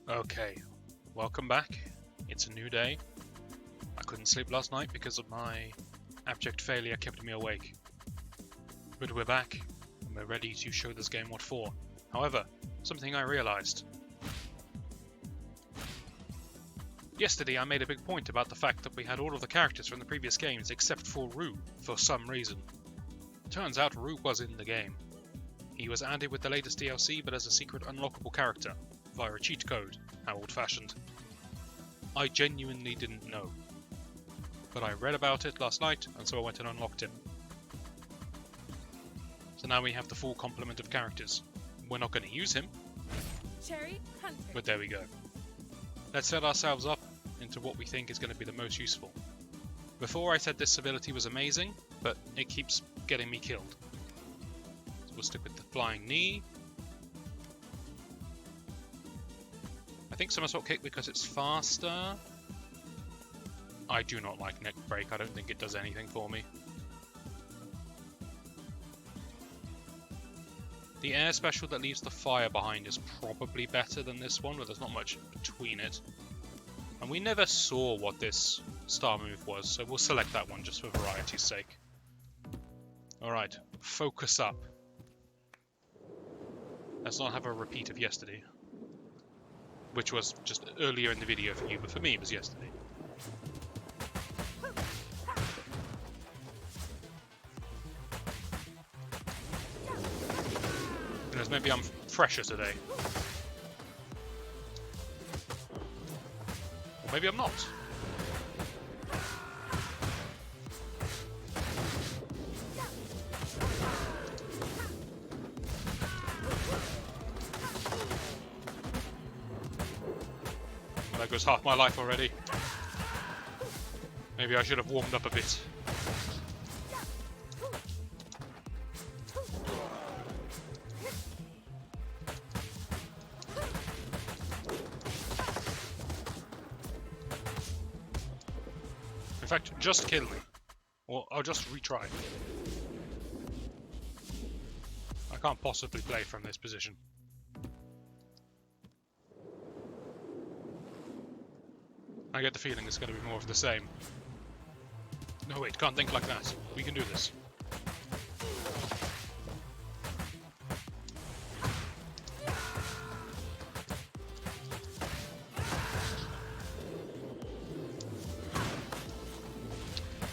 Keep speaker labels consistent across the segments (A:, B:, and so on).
A: Okay, welcome back. It's a new day. I couldn't sleep last night because of my abject failure kept me awake. But we're back, and we're ready to show this game what for. However, something I realized. Yesterday I made a big point about the fact that we had all of the characters from the previous games except for Rue, for some reason. Turns out Rue was in the game. He was added with the latest DLC, but as a secret unlockable character, via a cheat code. How old-fashioned. I genuinely didn't know. But I read about it last night, and so I went and unlocked him. So now we have the full complement of characters. We're not going to use him,
B: Cherry Hunter.
A: but there we go. Let's set ourselves up into what we think is going to be the most useful. Before I said this ability was amazing, but it keeps getting me killed. So we'll stick with the flying knee. I think somersault kick because it's faster. I do not like neck break. I don't think it does anything for me. The air special that leaves the fire behind is probably better than this one, but there's not much between it. And we never saw what this star move was, so we'll select that one just for variety's sake. Alright, focus up. Let's not have a repeat of yesterday. Which was just earlier in the video for you, but for me it was yesterday. Because maybe I'm fresher today. Or maybe I'm not. There goes half my life already. Maybe I should have warmed up a bit. In fact, just kill me. Or I'll just retry. I can't possibly play from this position. I get the feeling it's going to be more of the same. No wait, can't think like that. We can do this.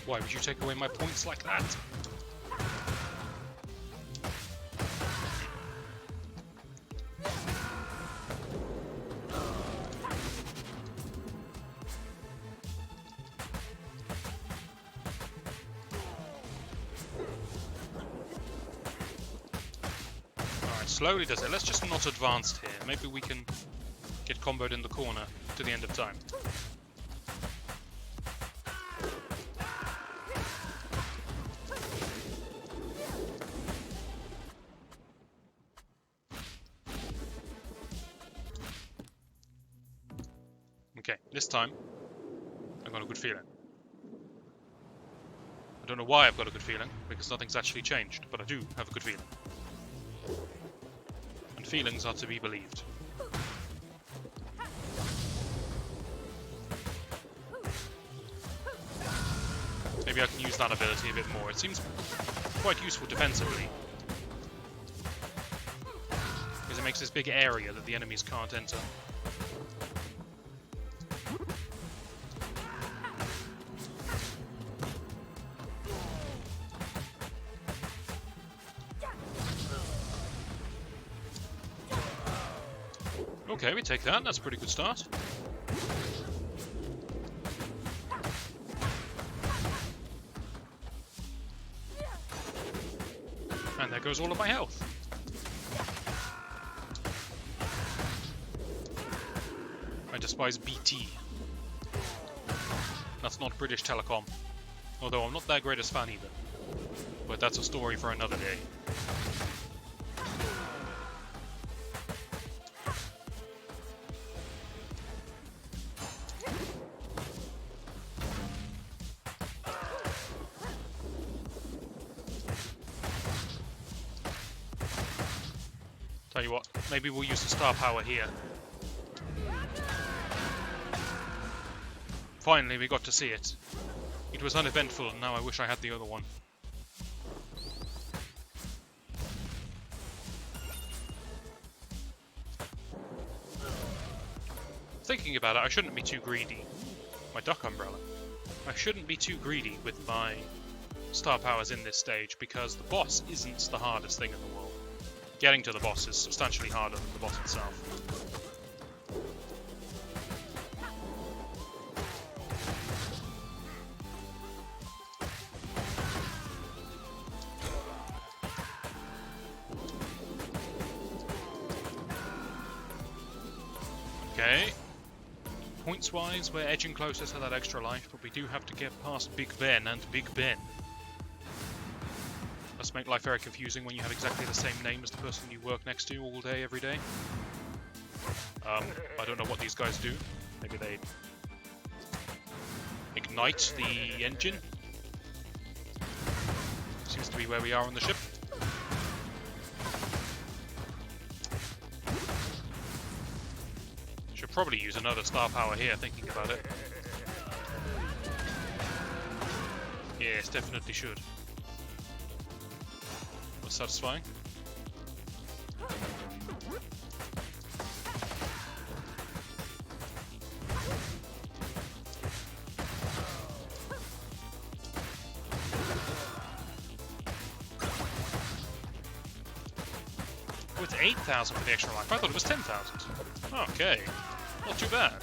A: Why would you take away my points like that? Slowly does it. Let's just not advance here. Maybe we can get comboed in the corner to the end of time. Okay, this time I've got a good feeling. I don't know why I've got a good feeling, because nothing's actually changed, but I do have a good feeling. Feelings are to be believed. Maybe I can use that ability a bit more. It seems quite useful defensively. Because it makes this big area that the enemies can't enter. Okay, we take that. That's a pretty good start. And there goes all of my health. I despise BT. That's not British Telecom. Although I'm not their greatest fan either. But that's a story for another day. Tell you what, maybe we'll use the star power here. Finally, we got to see it. It was uneventful, and now I wish I had the other one. Thinking about it, I shouldn't be too greedy. My duck umbrella. I shouldn't be too greedy with my star powers in this stage, because the boss isn't the hardest thing in the world. Getting to the boss is substantially harder than the boss itself. Okay. Points-wise, we're edging closer to that extra life, but we do have to get past Big Ben and Big Ben. Must make life very confusing when you have exactly the same name as the person you work next to all day, every day. I don't know what these guys do. Maybe they ignite the engine. Seems to be where we are on the ship. Should probably use another star power here, thinking about it. Yes, definitely should. Was satisfying. Oh, it's 8,000 for the extra life. I thought it was 10,000. Okay, not too bad.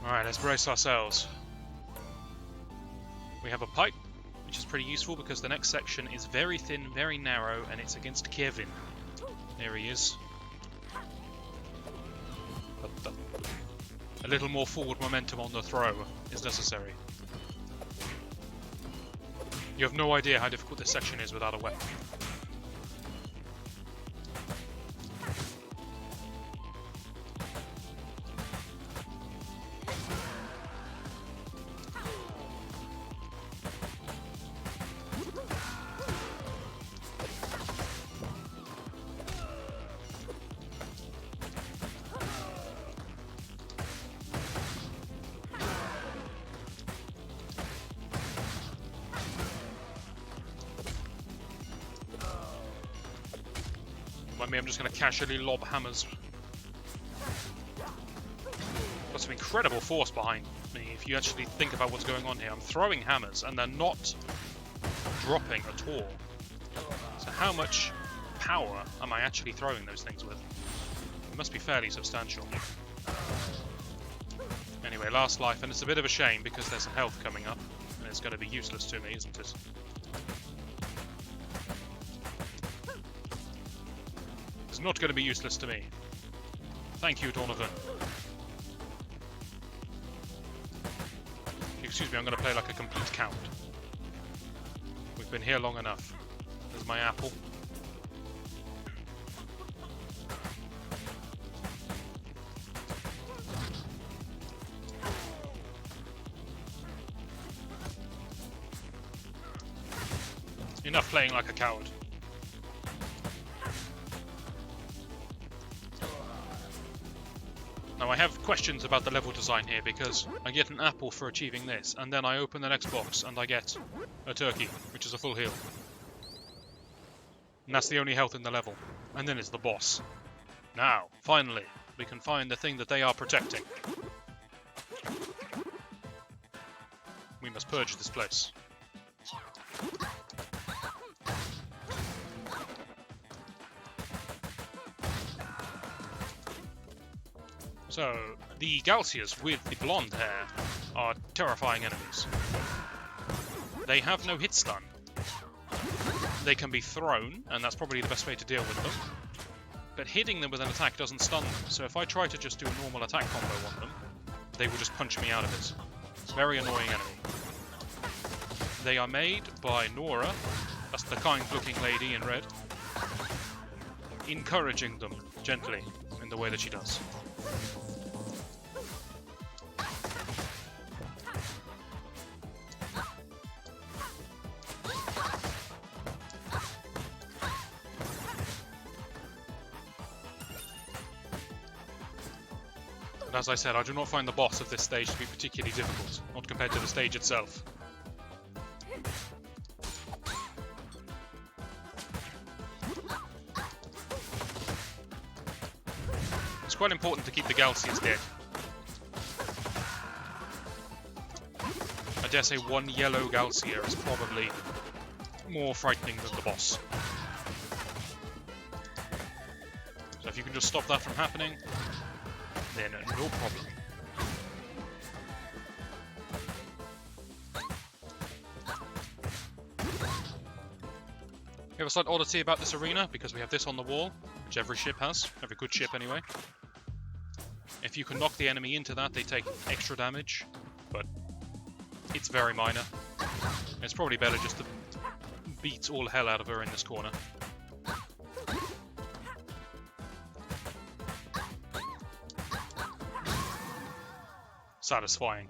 A: Alright, let's brace ourselves. We have a pipe, which is pretty useful because the next section is very thin, very narrow, and it's against Kevin. There he is. But a little more forward momentum on the throw is necessary. You have no idea how difficult this section is without a weapon. I'm just going to casually lob hammers. Got some incredible force behind me if you actually think about what's going on here. I'm throwing hammers and they're not dropping at all. So how much power am I actually throwing those things with? It must be fairly substantial. Anyway, last life, and it's a bit of a shame because there's some health coming up and it's going to be useless to me, isn't it? Not going to be useless to me. Thank you, Donovan. Excuse me, I'm going to play like a complete count. We've been here long enough. There's my apple. Enough playing like a coward. Now I have questions about the level design here because I get an apple for achieving this, and then I open the next box and I get a turkey, which is a full heal. And that's the only health in the level. And then it's the boss. Now, finally, we can find the thing that they are protecting. We must purge this place. So, the Galsias with the blonde hair are terrifying enemies. They have no hit stun. They can be thrown, and that's probably the best way to deal with them. But hitting them with an attack doesn't stun them, so if I try to just do a normal attack combo on them, they will just punch me out of it. It's a very annoying enemy. They are made by Nora, that's the kind-looking lady in red, encouraging them gently in the way that she does. But as I said, I do not find the boss of this stage to be particularly difficult, not compared to the stage itself. It's quite important to keep the Galcias dead. I dare say one yellow Galcia is probably more frightening than the boss. So if you can just stop that from happening, then no problem. We have a slight oddity about this arena because we have this on the wall, which every ship has, every good ship anyway. If you can knock the enemy into that, they take extra damage, but it's very minor. It's probably better just to beat all hell out of her in this corner. Satisfying.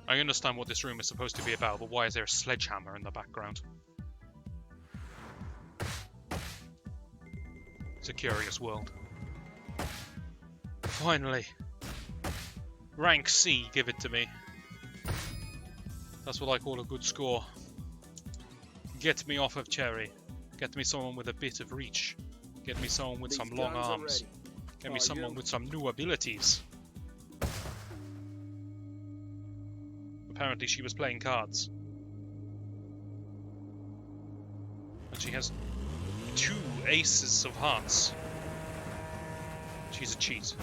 A: I understand what this room is supposed to be about, but why is there a sledgehammer in the background? It's a curious world. Finally. Rank C, give it to me. That's what I call a good score. Get me off of Cherry. Get me someone with a bit of reach. Get me someone with some long arms. Get me someone with some new abilities. Apparently she was playing cards. And she has 2 aces of hearts. She's a cheat.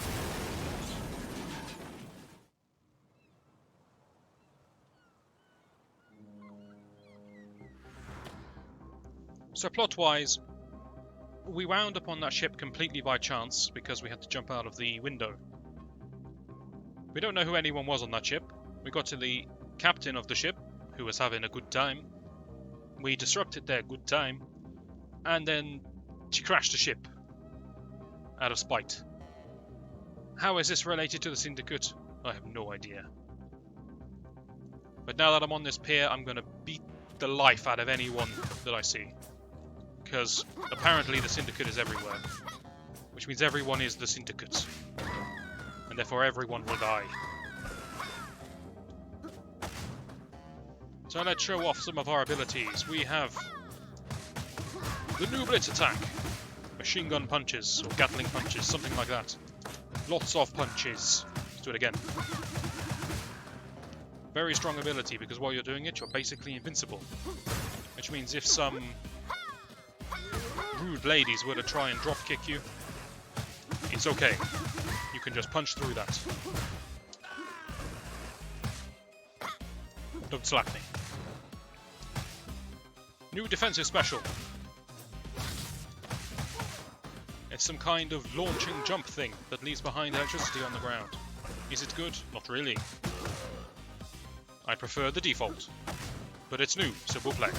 A: So plot-wise, we wound up on that ship completely by chance because we had to jump out of the window. We don't know who anyone was on that ship. We got to the captain of the ship, who was having a good time. We disrupted their good time, and then she crashed the ship out of spite. How is this related to the Syndicate? I have no idea. But now that I'm on this pier, I'm going to beat the life out of anyone that I see. Because apparently the Syndicate is everywhere. Which means everyone is the Syndicate. And therefore everyone will die. So let's show off some of our abilities. We have the new Blitz attack. Machine gun punches, or Gatling punches, something like that. Lots of punches. Let's do it again. Very strong ability, because while you're doing it, you're basically invincible. Which means if some rude ladies were to try and drop kick you, it's okay. You can just punch through that. Don't slap me. New defensive special. It's some kind of launching jump thing that leaves behind electricity on the ground. Is it good? Not really. I prefer the default. But it's new, so we'll play.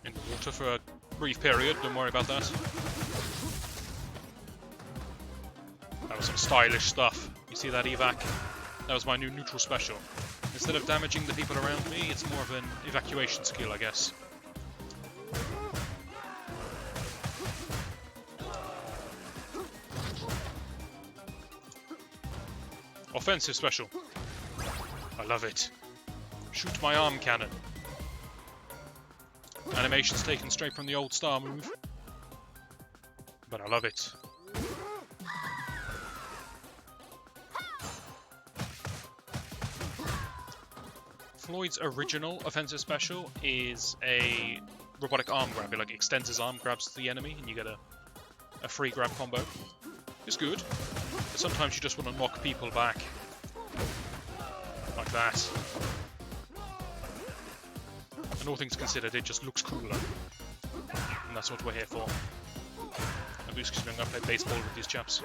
A: In the water for a brief period, don't worry about that. That was some stylish stuff. You see that evac? That was my new neutral special. Instead of damaging the people around me, it's more of an evacuation skill, I guess. Offensive special. I love it. Shoot my arm cannon. Animation's taken straight from the old Star move. But I love it. Floyd's original offensive special is a robotic arm grab. It like extends his arm, grabs the enemy, and you get a free grab combo. It's good, but sometimes you just want to knock people back. Like that. And all things considered, it just looks cooler. And that's what we're here for. And excuse me, I'm going to play baseball with these chaps.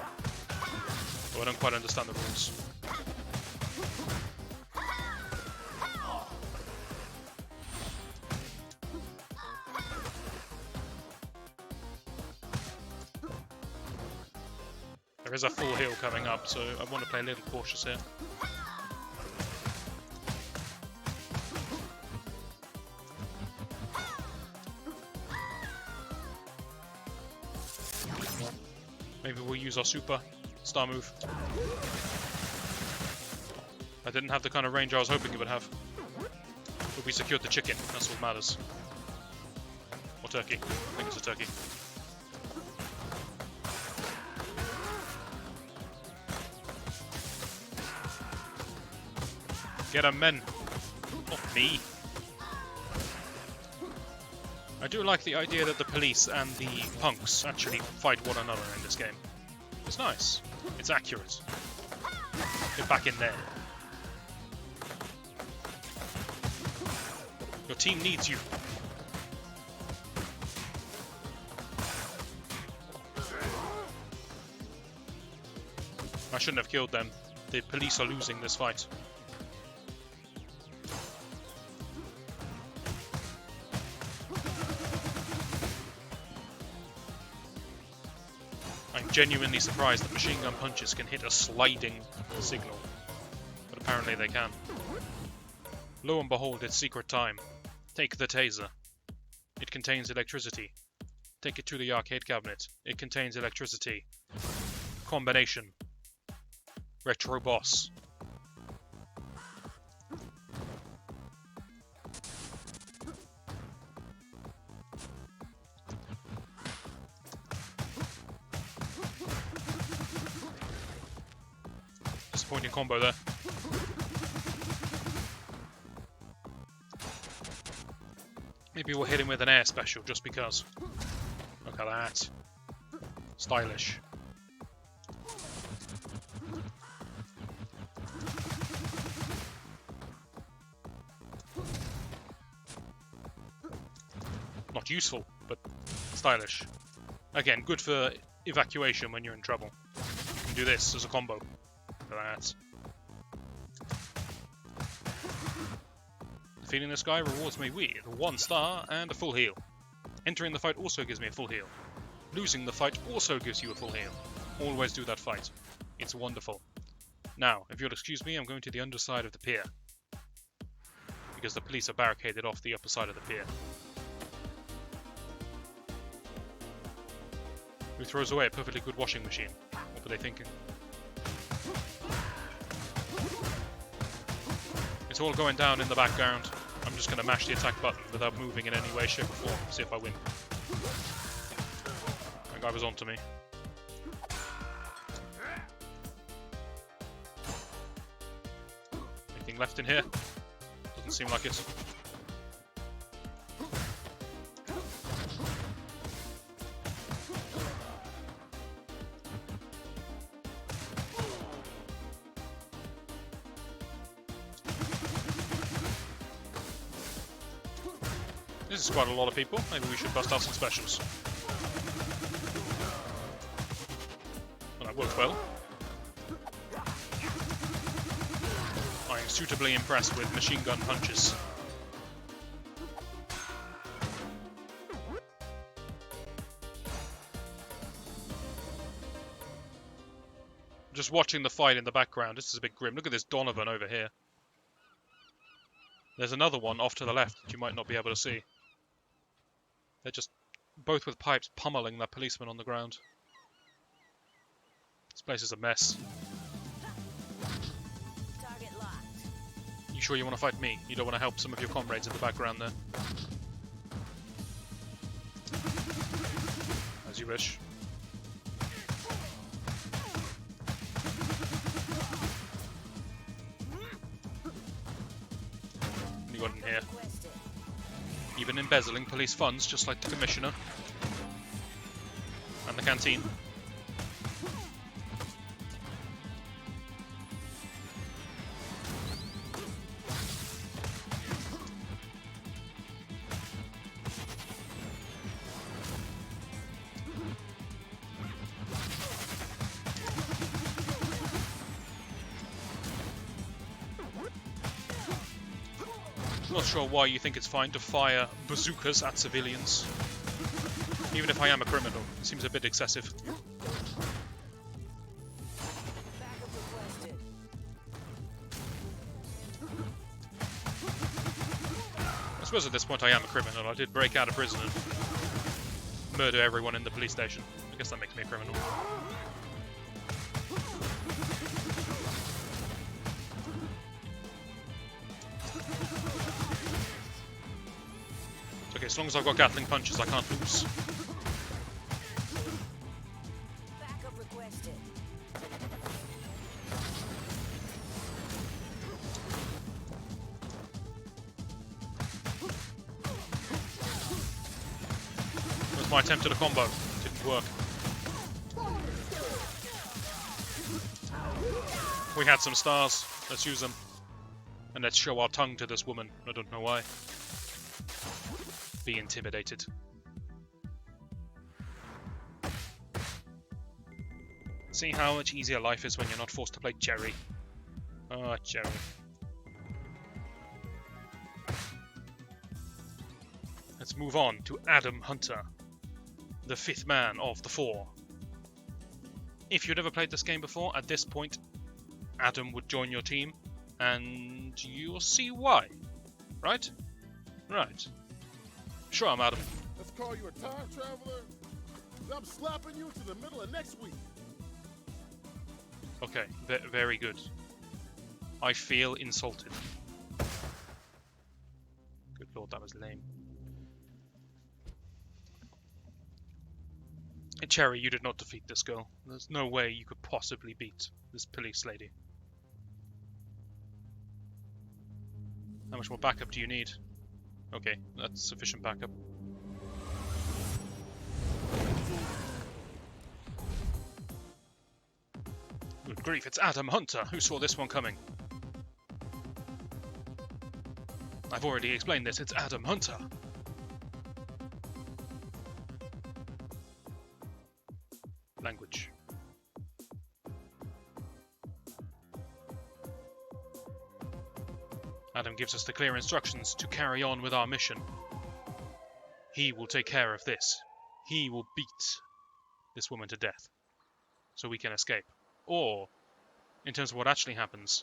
A: Though I don't quite understand the rules. There is a full heal coming up, so I want to play a little cautious here. Maybe we'll use our super star move. I didn't have the kind of range I was hoping it would have. But we secured the chicken, that's what matters. Or turkey. I think it's a turkey. Get 'em, men! Not me! I do like the idea that the police and the punks actually fight one another in this game. It's nice. It's accurate. Get back in there. Your team needs you. I shouldn't have killed them. The police are losing this fight. I'm genuinely surprised that machine gun punches can hit a sliding signal. But apparently they can. Lo and behold, it's secret time. Take the taser. It contains electricity. Take it to the arcade cabinet. It contains electricity. Combination. Retro boss. Disappointing combo there. Maybe we'll hit him with an air special just because. Look at that. Stylish. Not useful, but stylish. Again, good for evacuation when you're in trouble. You can do this as a combo. Look at that. Defeating this guy rewards me with 1 star and a full heal. Entering the fight also gives me a full heal. Losing the fight also gives you a full heal. Always do that fight. It's wonderful. Now, if you'll excuse me, I'm going to the underside of the pier. Because the police are barricaded off the upper side of the pier. Who throws away a perfectly good washing machine? What were they thinking? It's all going down in the background. I'm just going to mash the attack button without moving in any way, shape or form. See if I win. That guy was onto me. Anything left in here? Doesn't seem like it. This is quite a lot of people. Maybe we should bust out some specials. Well, that worked well. I am suitably impressed with machine gun punches. Just watching the fight in the background, this is a bit grim. Look at this Donovan over here. There's another one off to the left that you might not be able to see. They're just both with pipes pummeling that policeman on the ground. This place is a mess.
B: Target locked.
A: You sure you want to fight me? You don't want to help some of your comrades in the background there? As you wish. What you got in here? Even embezzling police funds, just like the Commissioner. And the canteen. Not sure why you think it's fine to fire bazookas at civilians. Even if I am a criminal, it seems a bit excessive. suppose at this point I am a criminal. I did break out of prison and murder everyone in the police station. I guess that makes me a criminal. It's okay, as long as I've got Gatling punches, I can't lose.
B: Backup requested.
A: That was my attempt at a combo. Didn't work. We had some stars. Let's use them. And let's show our tongue to this woman. I don't know why. Be intimidated. See how much easier life is when you're not forced to play Cherry. Oh, Cherry. Let's move on to Adam Hunter, the fifth man of the four. If you'd never played this game before, at this point, Adam would join your team, and you'll see why. Right? Right. Sure, I'm Adam.
C: Let's call you a time traveler. I'm slapping you to the middle of next week.
A: Okay, very good. I feel insulted. Good lord, that was lame. Hey, Cherry, you did not defeat this girl. There's no way you could possibly beat this police lady. How much more backup do you need? Okay, that's sufficient backup. Good grief, it's Adam Hunter! Who saw this one coming? I've already explained this, it's Adam Hunter! Language. Adam gives us the clear instructions to carry on with our mission. He will take care of this. He will beat this woman to death, so we can escape. Or, in terms of what actually happens,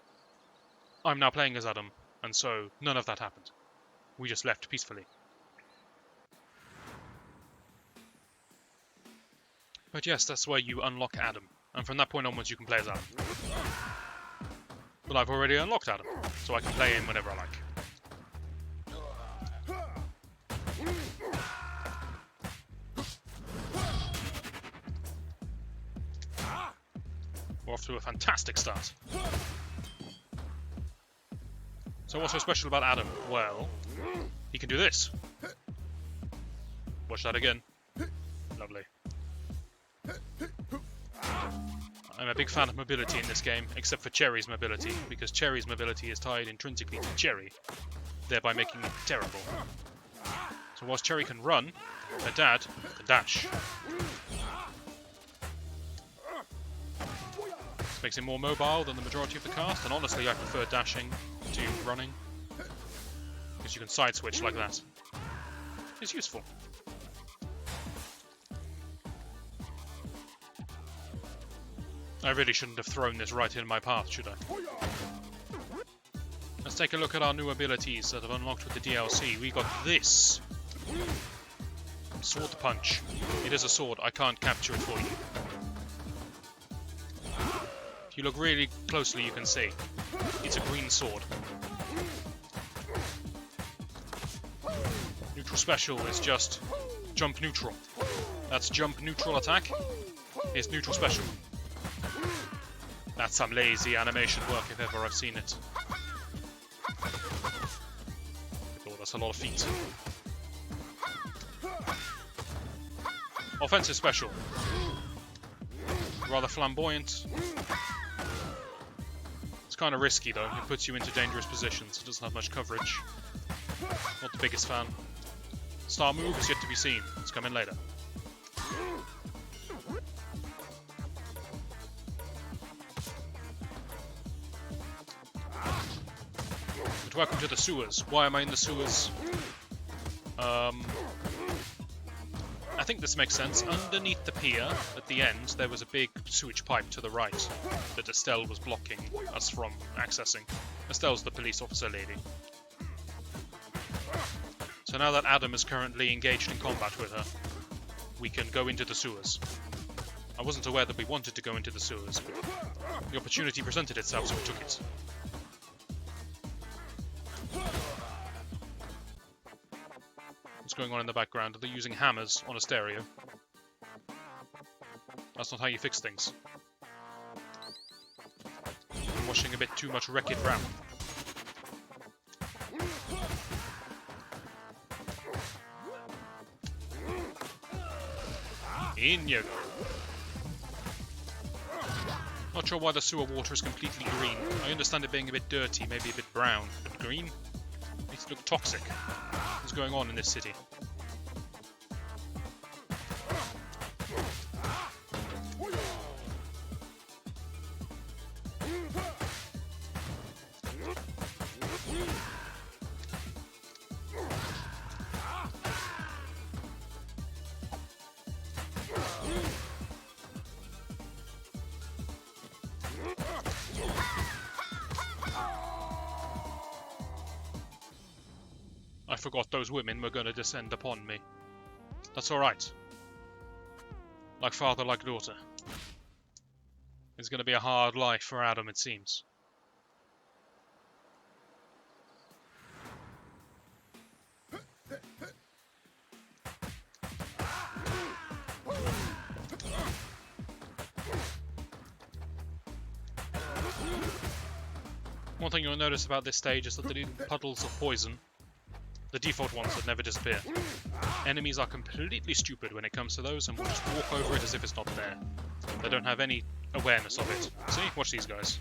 A: I'm now playing as Adam, and so none of that happened. We just left peacefully. But yes, that's where you unlock Adam, and from that point onwards you can play as Adam. But I've already unlocked Adam, so I can play him whenever I like. We're off to a fantastic start. So what's so special about Adam? Well, he can do this. Watch that again. Lovely. I'm a big fan of mobility in this game, except for Cherry's mobility, because Cherry's mobility is tied intrinsically to Cherry, thereby making it terrible. So whilst Cherry can run, her dad can dash. This makes him more mobile than the majority of the cast, and honestly I prefer dashing to running, because you can side switch like that. It's useful. I really shouldn't have thrown this right in my path, should I? Let's take a look at our new abilities that have unlocked with the DLC. We got this. Sword punch. It is a sword, I can't capture it for you. If you look really closely you can see. It's a green sword. Neutral special is just jump neutral. That's jump neutral attack. Is neutral special. That's some lazy animation work if ever I've seen it. Oh, that's a lot of feet. Offensive special. Rather flamboyant. It's kind of risky though, it puts you into dangerous positions, it doesn't have much coverage. Not the biggest fan. Star move is yet to be seen, it's coming later. But welcome to the sewers. Why am I in the sewers? I think this makes sense. Underneath the pier, at the end, there was a big sewage pipe to the right that Estelle was blocking us from accessing. Estelle's the police officer lady. So now that Adam is currently engaged in combat with her, we can go into the sewers. I wasn't aware that we wanted to go into the sewers, but the opportunity presented itself, so we took it. What's going on in the background? They're using hammers on a stereo. That's not how you fix things. I'm watching a bit too much Wreck-It Ralph. In you go. Not sure why the sewer water is completely green. I understand it being a bit dirty, maybe a bit brown, but green? Makes it look toxic. What's going on in this city? I forgot those women were going to descend upon me. That's alright. Like father, like daughter. It's going to be a hard life for Adam, it seems. One thing you'll notice about this stage is that the little puddles of poison, the default ones that never disappear. Enemies are completely stupid when it comes to those and will just walk over it as if it's not there. They don't have any awareness of it. See? Watch these guys.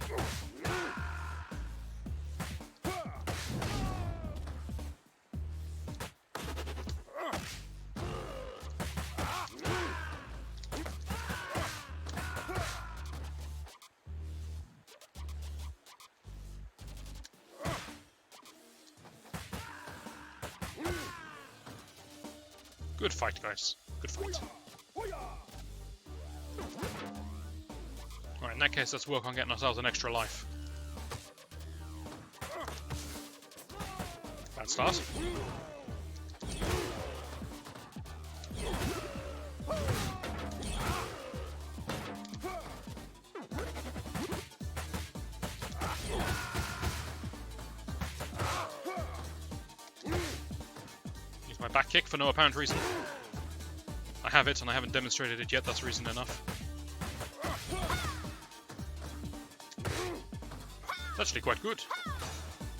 A: Good fight, guys. Good fight. Alright, in that case, let's work on getting ourselves an extra life. Bad start. Use my back kick for no apparent reason. I have it, and I haven't demonstrated it yet, that's reason enough. It's actually quite good.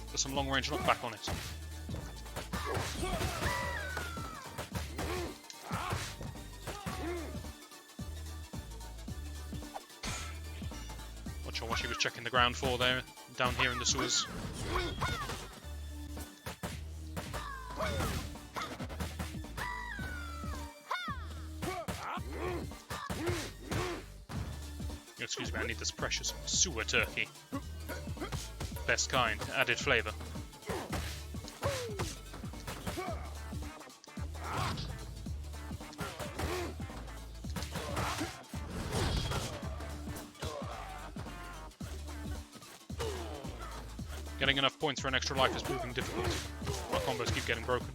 A: There's some long-range knockback on it. Not sure what she was checking the ground for there, down here in the sewers. Excuse me, I need this precious sewer turkey. Best kind, added flavour. Getting enough points for an extra life is proving difficult. My combos keep getting broken.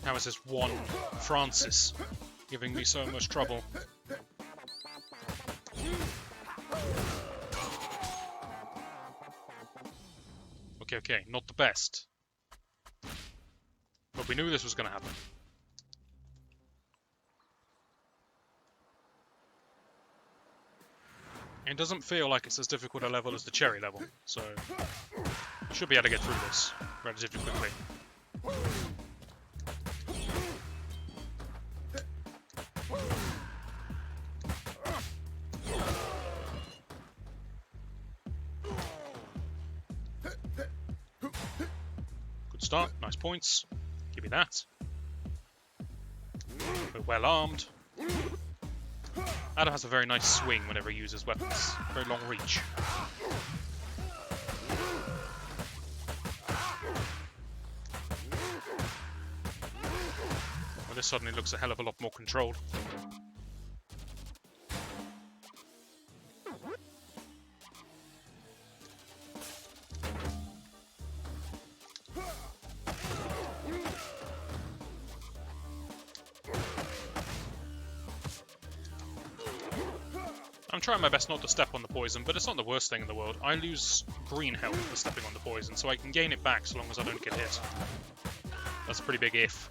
A: How is this one Francis giving me so much trouble? Okay, not the best. But we knew this was going to happen. It doesn't feel like it's as difficult a level as the cherry level, so we should be able to get through this relatively quickly. Start, nice points. Give me that. We're well armed. Adam has a very nice swing whenever he uses weapons. Very long reach. This suddenly looks a hell of a lot more controlled. I'm trying my best not to step on the poison, but it's not the worst thing in the world. I lose green health for stepping on the poison, so I can gain it back so long as I don't get hit. That's a pretty big if.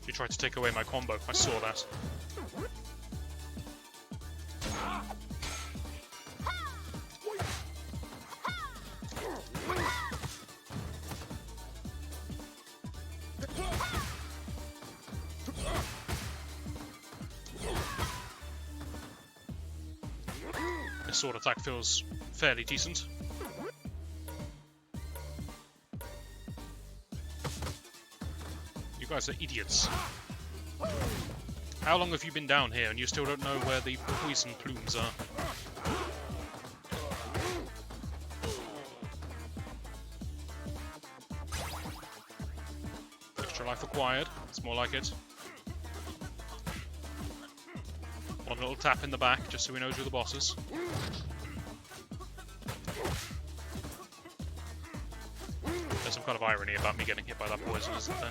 A: You tried to take away my combo, I saw that. This sword attack feels fairly decent. You guys are idiots. How long have you been down here and you still don't know where the poison plumes are? Extra life acquired. It's more like it. One little tap in the back, just so he knows who the boss is. There's some kind of irony about me getting hit by that poison, isn't there?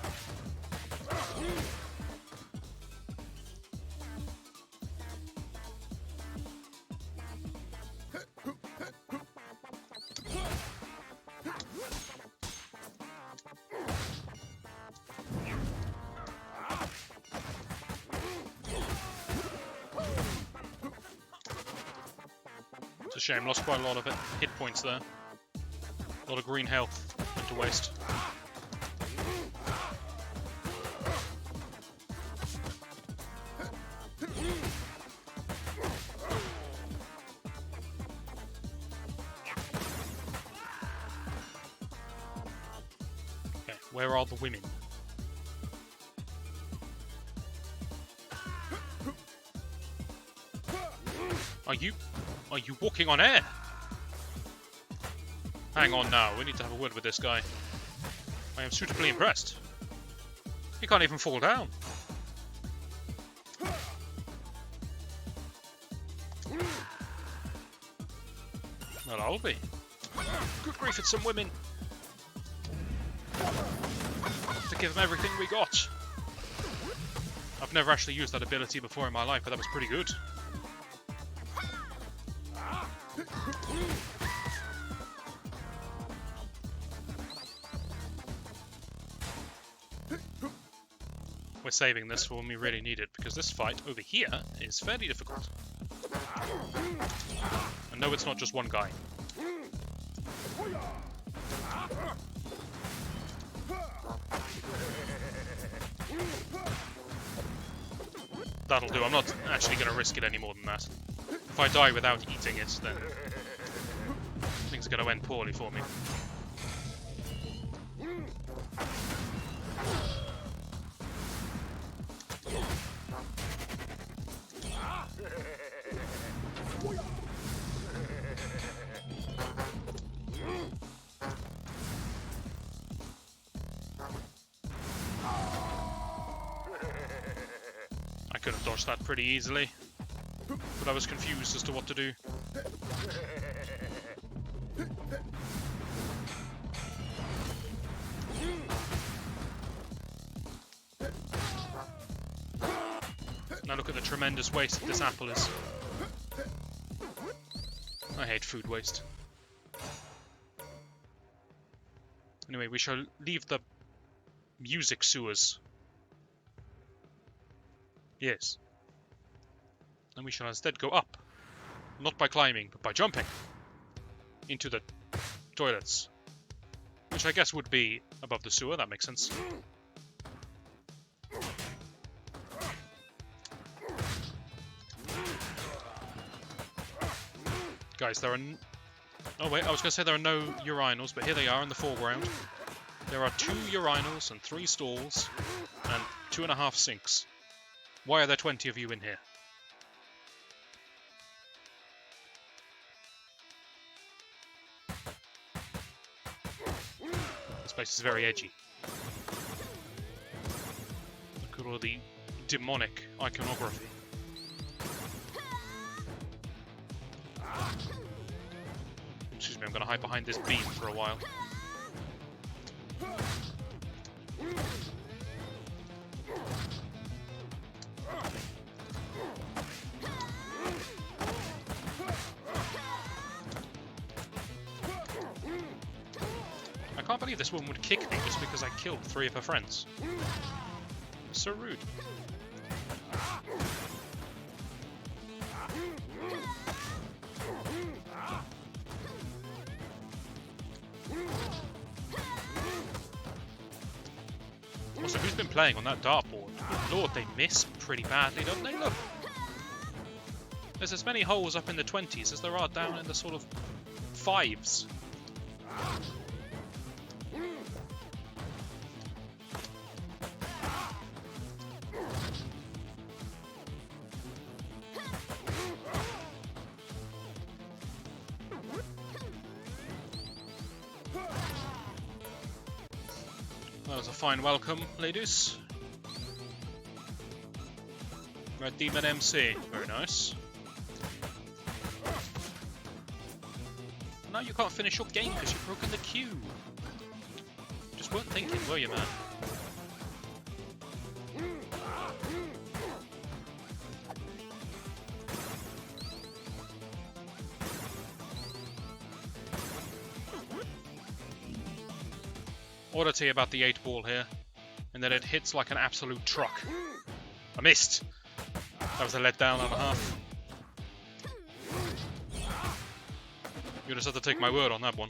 A: It's a shame, lost quite a lot of hit points there. A lot of green health went to waste. Okay, where are the women? Are you walking on air? Hang on now, we need to have a word with this guy. I am suitably impressed. He can't even fall down. Well, I'll be. Good grief, it's some women. To give them everything we got. I've never actually used that ability before in my life, but that was pretty good. We're saving this for when we really need it, because this fight over here is fairly difficult. And no, it's not just one guy. That'll do, I'm not actually going to risk it any more than that. If I die without eating it, then things are going to end poorly for me. I could have dodged that pretty easily, but I was confused as to what to do. Now look at the tremendous waste that this apple is. I hate food waste. Anyway, we shall leave the music sewers. Yes. And we shall instead go up. Not by climbing, but by jumping. Into the toilets. Which I guess would be above the sewer, that makes sense. Guys, there are... Oh wait, I was going to say there are no urinals, but here they are in the foreground. There are 2 urinals and 3 stalls and 2.5 sinks. Why are there 20 of you in here? This place is very edgy. Look at all the demonic iconography. Excuse me, I'm going to hide behind this beam for a while. I can't believe this woman would kick me just because I killed 3 of her friends. It's so rude. Also, who's been playing on that dartboard? Good lord, they miss pretty badly, don't they? Look! There's as many holes up in the 20s as there are down in the sort of 5s. That was a fine welcome, ladies. Red Demon MC, very nice. And now you can't finish your game because you've broken the queue. Just weren't thinking, were you, man? Oddity about the 8-ball here, and that it hits like an absolute truck. I missed! That was a letdown and a half. You just have to take my word on that one.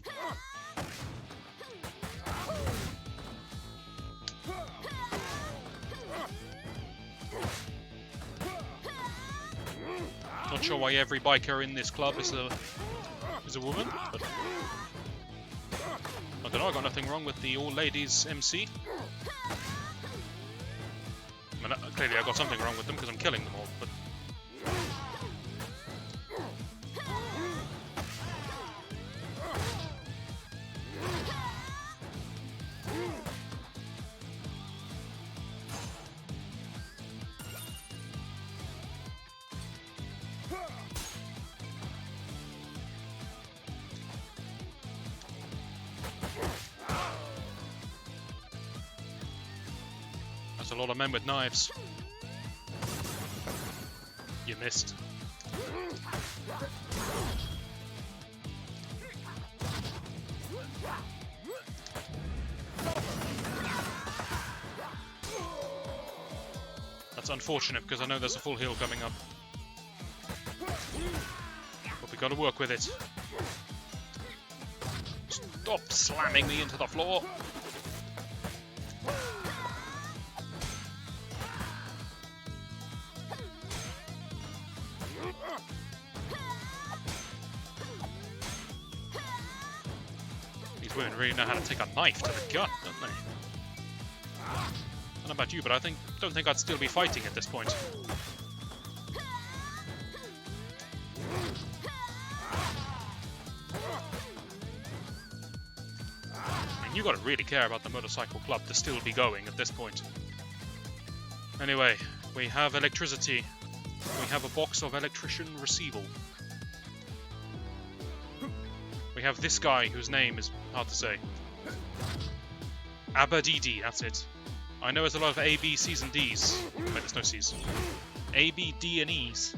A: Not sure why every biker in this club is a woman, but I don't know, I got nothing wrong with the all-ladies MC. I mean, clearly I got something wrong with them because I'm killing them all, but... That's a lot of men with knives. You missed. That's unfortunate because I know there's a full heal coming up. But we gotta work with it. Stop slamming me into the floor! These women really know how to take a knife to the gut, don't they? I don't know about you, but I don't think I'd still be fighting at this point. I mean, you gotta really care about the motorcycle club to still be going at this point. Anyway, we have electricity. We have a box of electrician receivable. We have this guy whose name is hard to say. Abadidi, that's it. I know it's a lot of A, B, C's and D's. Wait, there's no C's. A, B, D and E's,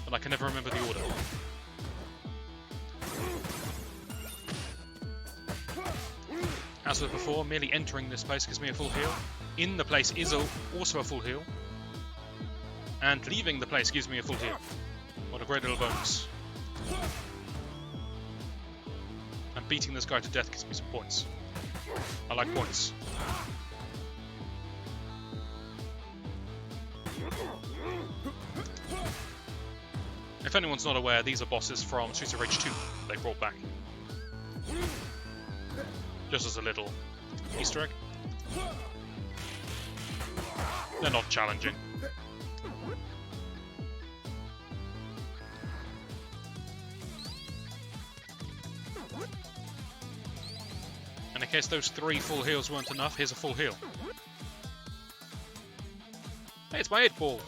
A: but I can never remember the order. As with before, merely entering this place gives me a full heal. In the place is also a full heal. And leaving the place gives me a full heal. What a great little bonus. And beating this guy to death gives me some points. I like points. If anyone's not aware, these are bosses from Streets of Rage 2 they brought back. Just as a little Easter egg. They're not challenging. And in case those 3 full heals weren't enough, here's a full heal. Hey, it's my 8-ball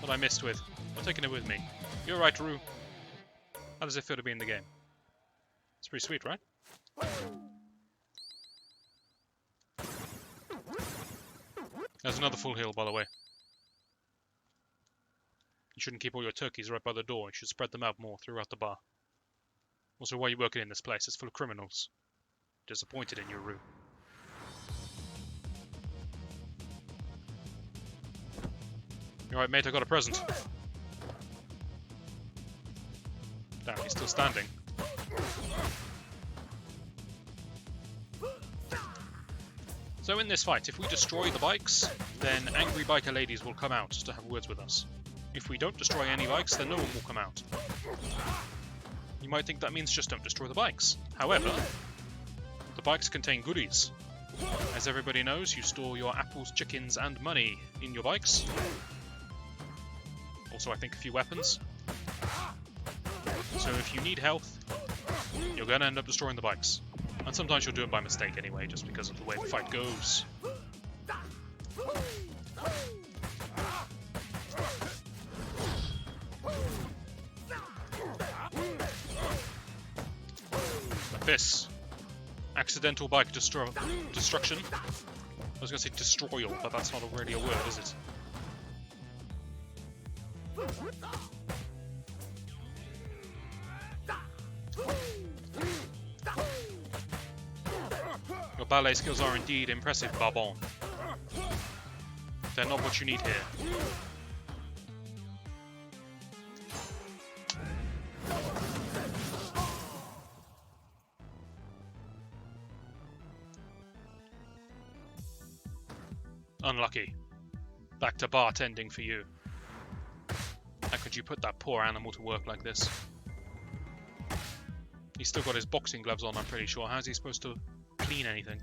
A: that I missed with. I'm taking it with me. You're right, Rue. How does it feel to be in the game? It's pretty sweet, right? There's another full heal, by the way. You shouldn't keep all your turkeys right by the door. You should spread them out more throughout the bar. Also, why are you working in this place? It's full of criminals. Disappointed in you, Rue. You alright, mate? I got a present. Damn, he's still standing. So in this fight, if we destroy the bikes, then angry biker ladies will come out to have words with us. If we don't destroy any bikes, then no one will come out. You might think that means just don't destroy the bikes. However, the bikes contain goodies. As everybody knows, you store your apples, chickens, and money in your bikes. Also, I think a few weapons. So if you need health, you're going to end up destroying the bikes. And sometimes you'll do it by mistake anyway, just because of the way the fight goes. Like this. Accidental bike destruction. I was going to say destroyal, but that's not really a word, is it? Your ballet skills are indeed impressive, Barbon. They're not what you need here. Unlucky. Back to bartending for you. How could you put that poor animal to work like this? He's still got his boxing gloves on, I'm pretty sure. How's he supposed to clean anything?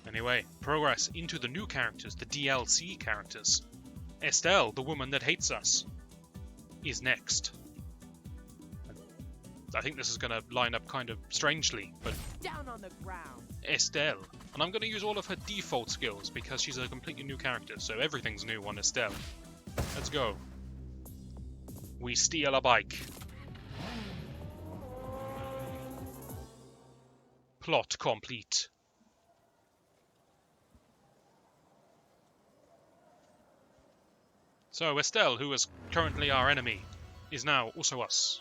A: Anyway, progress into the new characters, the DLC characters. Estelle, the woman that hates us, is next. I think this is going to line up kind of strangely, but
B: Down on the ground.
A: Estelle. And I'm going to use all of her default skills because she's a completely new character, so everything's new on Estelle. Let's go. We steal a bike. Plot complete. So Estelle, who is currently our enemy, is now also us.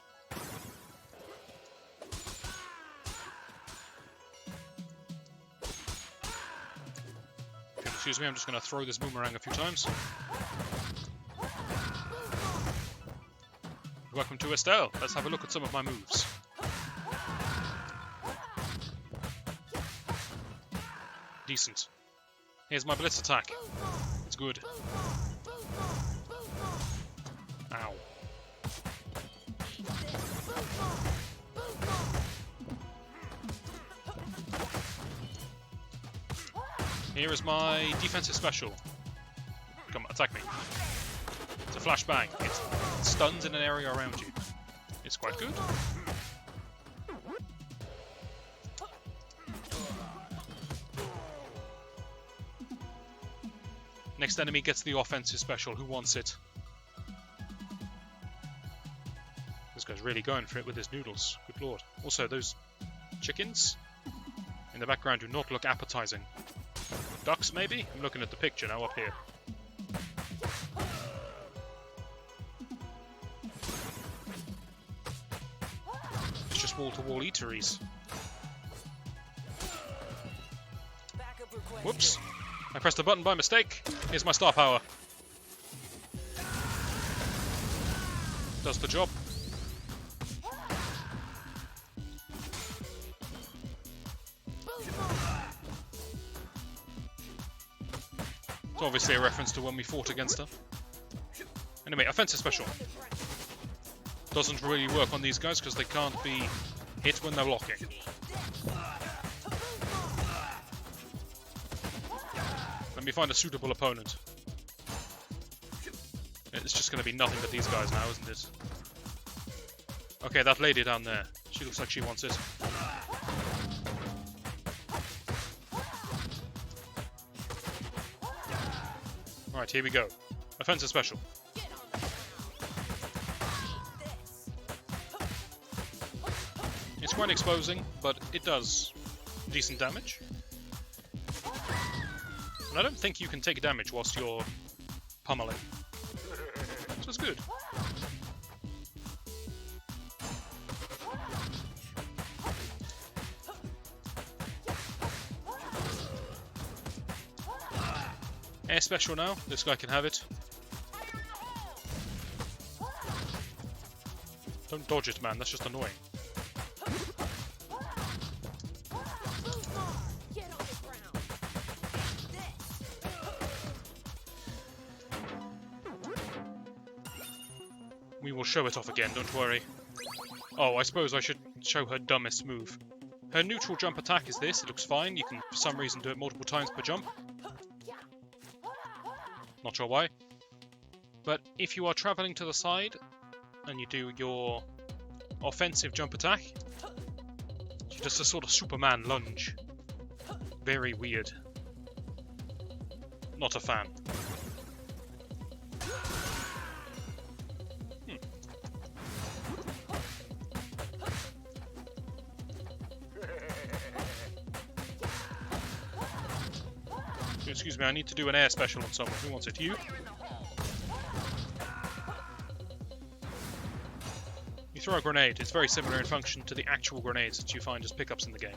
A: Excuse me, I'm just going to throw this boomerang a few times. Welcome to Estelle. Let's have a look at some of my moves. Decent. Here's my blitz attack. It's good. Ow. Here is my defensive special. Come on, attack me. It's a flashbang. It stuns in an area around you. It's quite good. Next enemy gets the offensive special. Who wants it? This guy's really going for it with his noodles. Good lord. Also, those chickens in the background do not look appetizing. Ducks, maybe? I'm looking at the picture now up here. It's just wall-to-wall eateries. Whoops. I pressed a button by mistake. Here's my star power. Does the job. It's obviously a reference to when we fought against her. Anyway, offensive special. Doesn't really work on these guys because they can't be Hit when they're blocking. Let me find a suitable opponent. It's just going to be nothing but these guys now, isn't it? Okay, that lady down there. She looks like she wants it. Alright, here we go. Offensive special. It's quite exposing, but it does decent damage. And I don't think you can take damage whilst you're pummeling. So it's good. Air special now. This guy can have it. Don't dodge it, man. That's just annoying. We will show it off again, don't worry. Oh, I suppose I should show her dumbest move. Her neutral jump attack is this. It looks fine. You can, for some reason, do it multiple times per jump. Not sure why. But if you are travelling to the side and you do your offensive jump attack, she does a sort of Superman lunge. Very weird. Not a fan. Excuse me, I need to do an air special on someone. Who wants it? You? You throw a grenade. It's very similar in function to the actual grenades that you find as pickups in the game.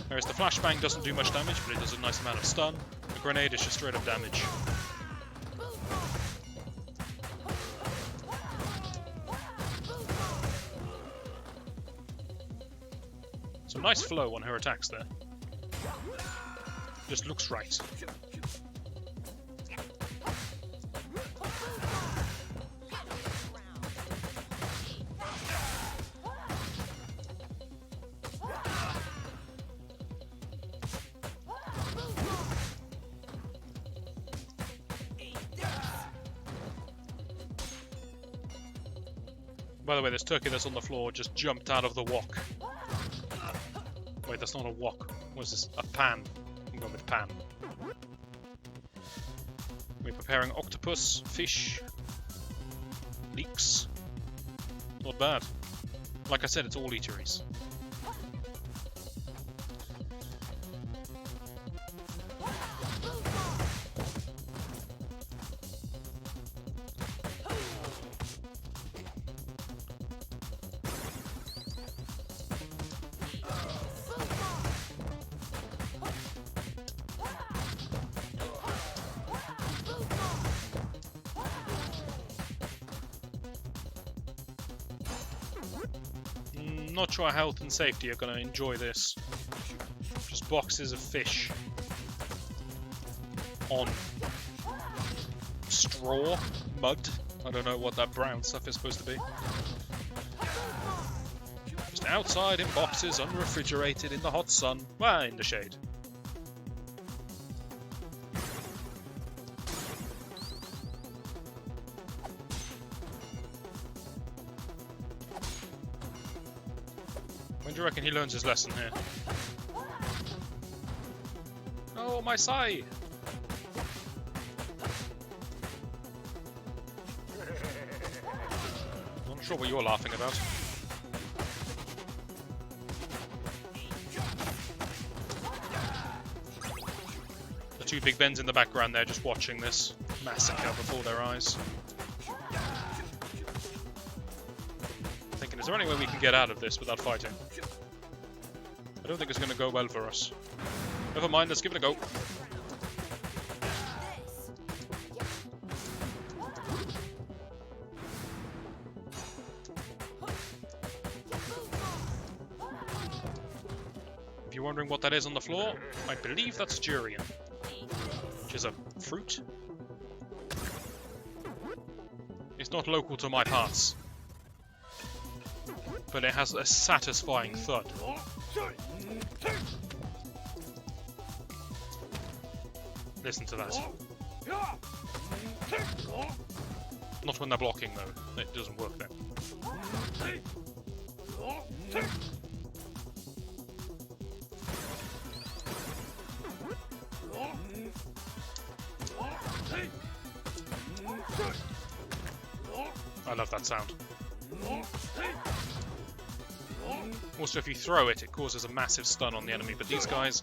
A: Whereas the flashbang doesn't do much damage, but it does a nice amount of stun. The grenade is just straight up damage. Some nice flow on her attacks there. Just looks right. By the way, this turkey that's on the floor just jumped out of the wok. Wait, that's not a wok. What is this? A pan. I'm going with pan. We're preparing octopus, fish, leeks. Not bad. Like I said, it's all eateries. Not sure health and safety are going to enjoy this. Just boxes of fish on straw, mud. I don't know what that brown stuff is supposed to be. Just outside in boxes, unrefrigerated, in the hot sun, well, in the shade. When do you reckon he learns his lesson here? Oh, my sai! I'm not sure what you're laughing about. The two Big Bens in the background there just watching this massacre before their eyes. Thinking, is there any way we can get out of this without fighting? I don't think it's going to go well for us. Never mind, let's give it a go. If you're wondering what that is on the floor, I believe that's durian, which is a fruit. It's not local to my parts. but it has a satisfying thud. Listen to that. Not when they're blocking though, it doesn't work then. I love that sound. Also, if you throw it, it causes a massive stun on the enemy, but these guys,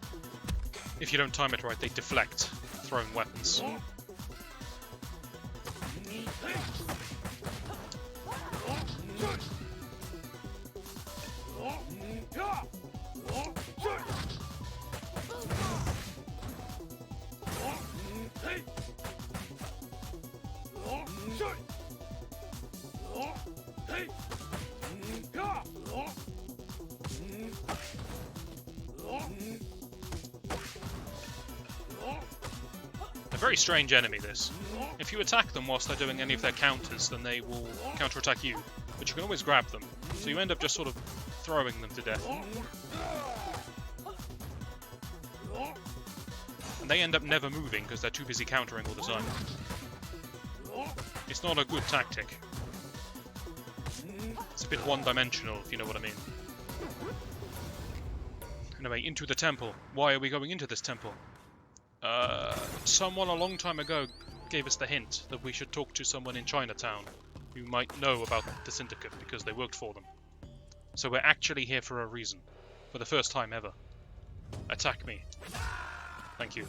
A: if you don't time it right, they deflect thrown weapons. A very strange enemy, this. If you attack them whilst they're doing any of their counters, then they will counterattack you, but you can always grab them, so you end up just sort of throwing them to death. And they end up never moving because they're too busy countering all the time. It's not a good tactic. It's a bit one-dimensional, if you know what I mean. Anyway, into the temple. Why are we going into this temple? Someone a long time ago gave us the hint that we should talk to someone in Chinatown who might know about the Syndicate because they worked for them. So we're actually here for a reason. For the first time ever. Attack me. Thank you.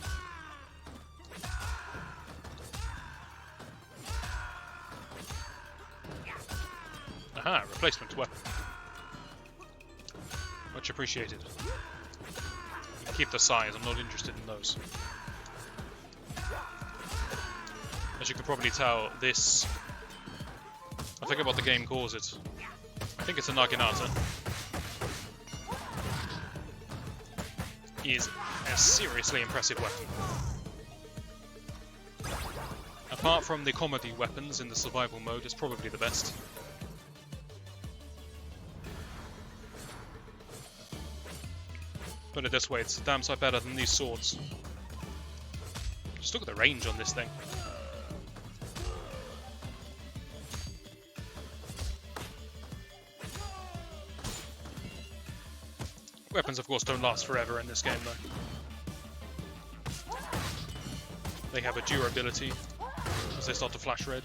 A: Aha, replacement weapon. Much appreciated. Keep the size, I'm not interested in those. As you can probably tell, this... I forget what the game calls it. I think it's a Naginata. Is a seriously impressive weapon. Apart from the comedy weapons in the survival mode, it's probably the best. Put it this way, it's a damn sight better than these swords. Just look at the range on this thing. Weapons, of course, don't last forever in this game, though. They have a durability, as they start to flash red.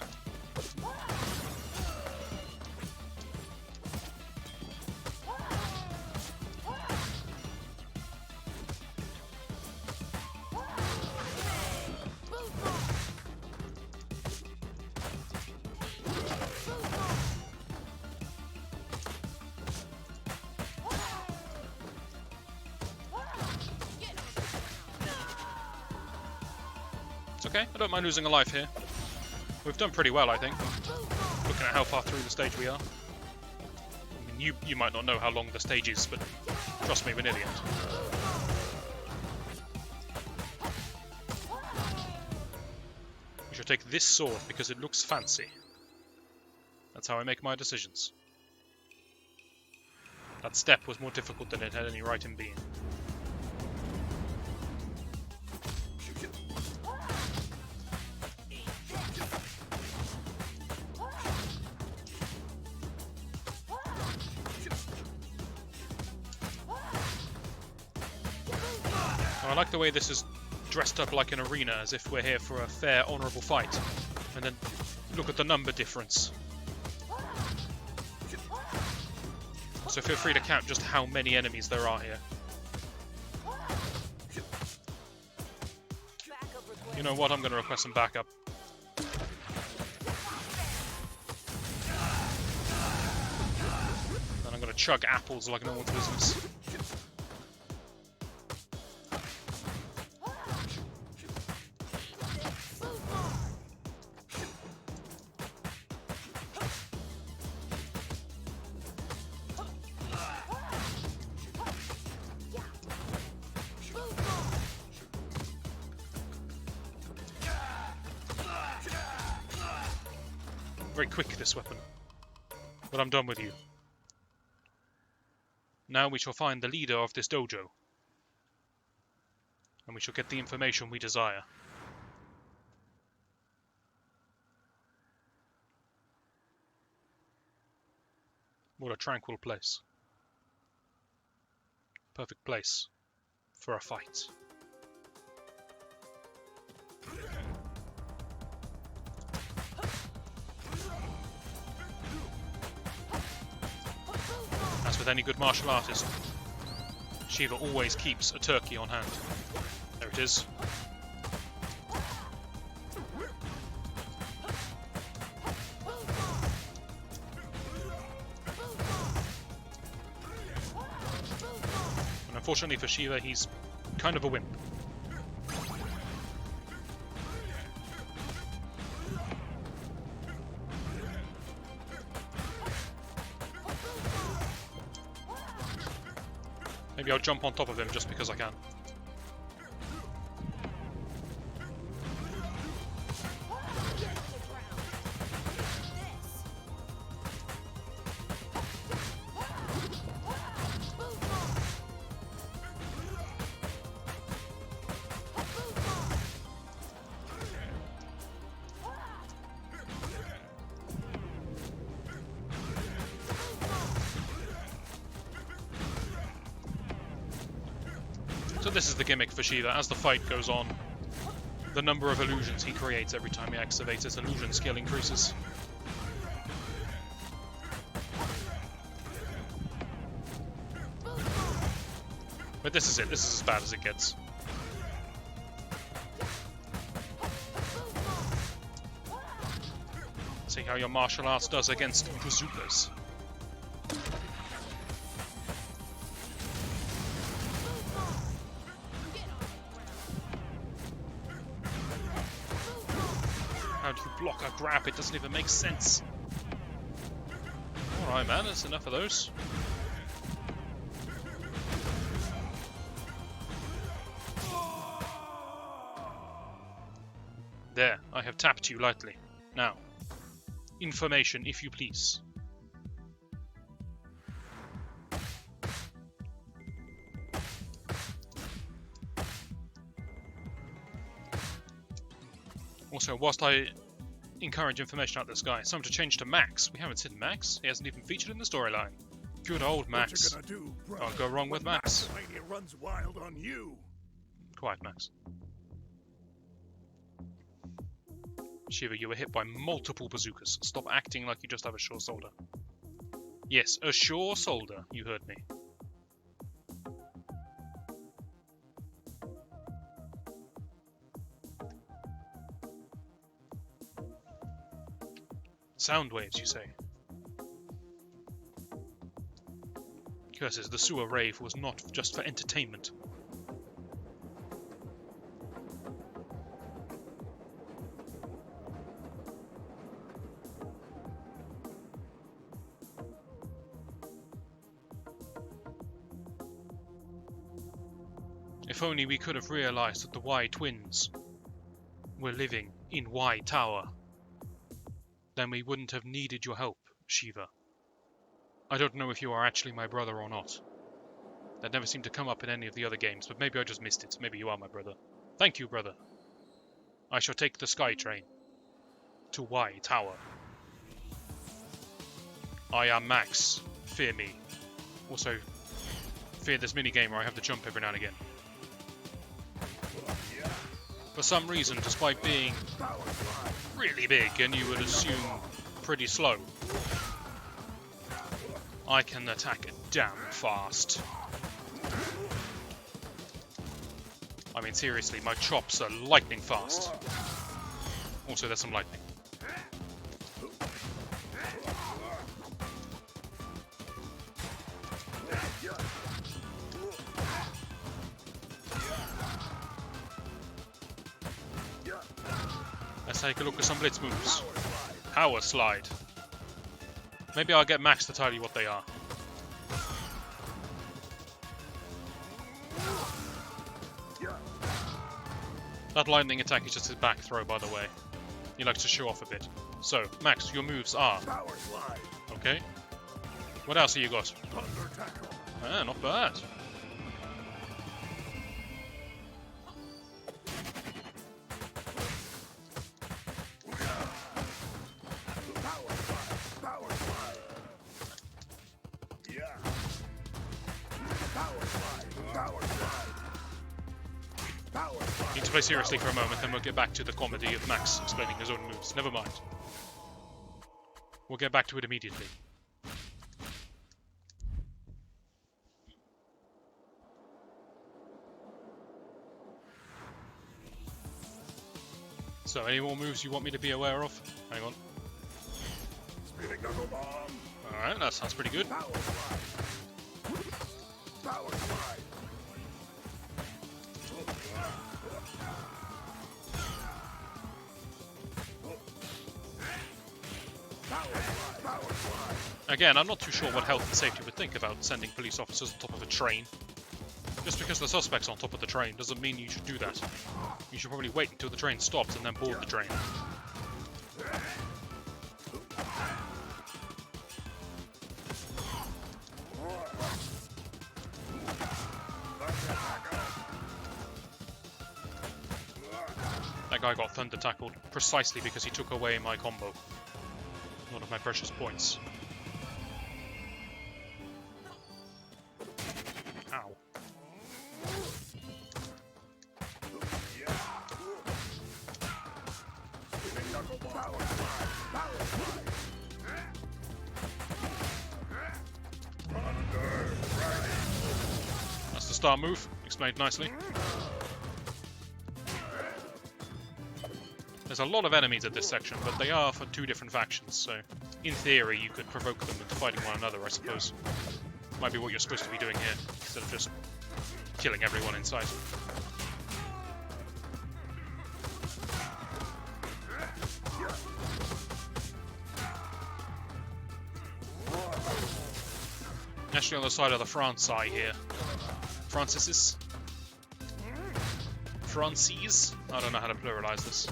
A: It's okay, I don't mind losing a life here. We've done pretty well, I think, looking at how far through the stage we are. I mean, you might not know how long the stage is, but trust me, we're near the end. We should take this sword because it looks fancy. That's how I make my decisions. That step was more difficult than it had any right in being. I like the way this is dressed up like an arena, as if we're here for a fair, honourable fight. And then look at the number difference. So feel free to count just how many enemies there are here. You know what, I'm going to request some backup. And I'm going to chug apples like no one's business. Very quick, this weapon. But I'm done with you. Now we shall find the leader of this dojo. And we shall get the information we desire. What a tranquil place. Perfect place for a fight. As with any good martial artist, Shiva always keeps a turkey on hand. There it is. And unfortunately for Shiva, he's kind of a wimp. Maybe I'll jump on top of him just because I can. So this is the gimmick for Shiva. As the fight goes on, the number of illusions he creates every time he activates his illusion skill increases. But this is it. This is as bad as it gets. See how your martial arts does against bazookas. How do you block a grab? It doesn't even make sense. Alright man, that's enough of those. There, I have tapped you lightly. Now, information if you please. Also, whilst I encourage information out this guy, it's time to change to Max. We haven't seen Max. He hasn't even featured in the storyline. Good old Max. Can't go wrong with Max.
C: Mania runs wild on you.
A: Quiet, Max. Shiva, you were hit by multiple bazookas. Stop acting like you just have a sure shoulder. Yes, a sure shoulder. You heard me. Sound waves, you say? Curses, the sewer rave was not just for entertainment. If only we could have realized that the Y twins were living in Y Tower, then we wouldn't have needed your help, Shiva. I don't know if you are actually my brother or not. That never seemed to come up in any of the other games, but maybe I just missed it. Maybe you are my brother. Thank you, brother. I shall take the Sky Train to Y Tower. I am Max. Fear me. Also, fear this minigame where I have to jump every now and again. For some reason, despite being really big and you would assume pretty slow, I can attack damn fast. I mean, seriously, my chops are lightning fast. Also, there's some lightning. Let's take a look at some blitz moves. Power slide. Maybe I'll get Max to tell you what they are. That lightning attack is just his back throw, by the way. He likes to show off a bit. So, Max, your moves are...
C: Power slide.
A: Okay. What else have you got?
C: Thunder tackle.
A: Ah, not bad. Need to play seriously for a moment, then we'll get back to the comedy of Max explaining his own moves. Never mind. We'll get back to it immediately. So, any more moves you want me to be aware of? Hang on. Alright, that sounds pretty good. Again, I'm not too sure what health and safety would think about sending police officers on top of a train. Just because the suspect's on top of the train doesn't mean you should do that. You should probably wait until the train stops and then board the train. That guy got thunder tackled precisely because he took away my combo. One of my precious points. Ow. That's the star move, explained nicely. There's a lot of enemies at this section, but they are for two different factions, so in theory you could provoke them into fighting one another, I suppose. Might be what you're supposed to be doing here, instead of just killing everyone in sight. Actually on the side of the France eye here. Francis? Francis? I don't know how to pluralize this.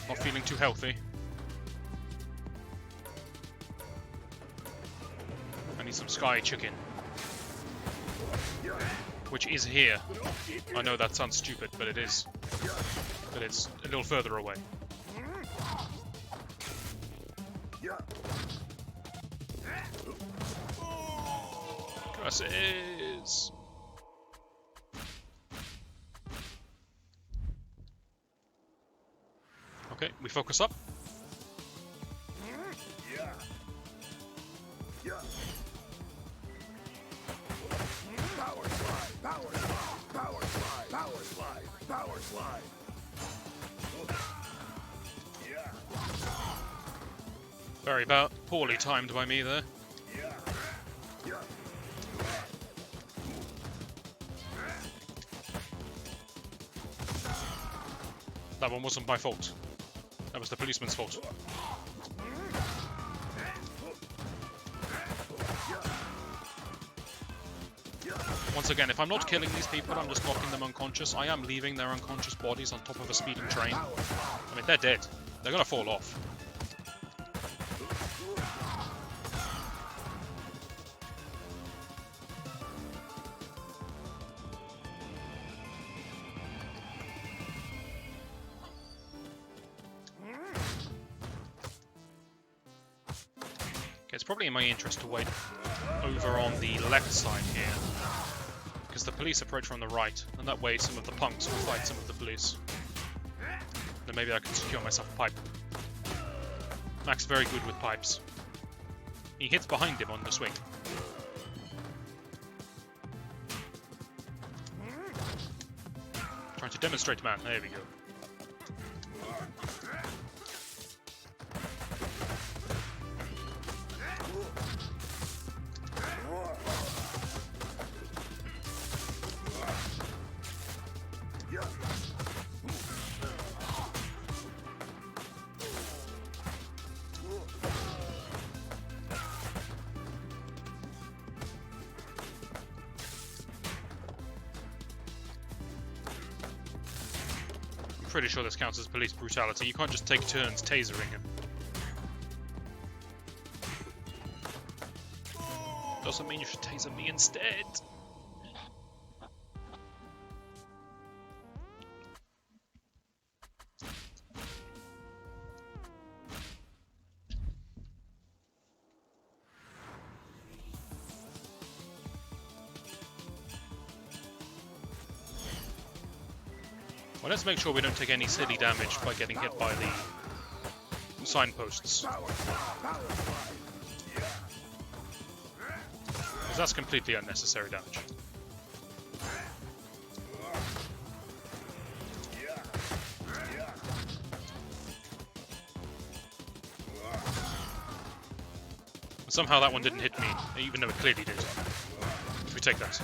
A: Not feeling too healthy. I need some sky chicken. Which is here. I know that sounds stupid, but it is. But it's a little further away. Curses! Okay, we focus up.
C: Power slide.
A: Very poorly timed by me there. That one wasn't my fault. That was the policeman's fault. Once again, if I'm not killing these people, I'm just knocking them unconscious. I am leaving their unconscious bodies on top of a speeding train. I mean, they're dead. They're gonna fall off. It's probably in my interest to wait over on the left side here, because the police approach from the right, and that way some of the punks will fight some of the police. Then maybe I can secure myself a pipe. Max very good with pipes. He hits behind him on the swing. Trying to demonstrate, man. There we go. pretty sure this counts as police brutality. You can't just take turns tasering him. Doesn't mean you should taser me instead. Well, let's make sure we don't take any silly damage by getting hit by the signposts. Because that's completely unnecessary damage. Somehow that one didn't hit me, even though it clearly did. We take that.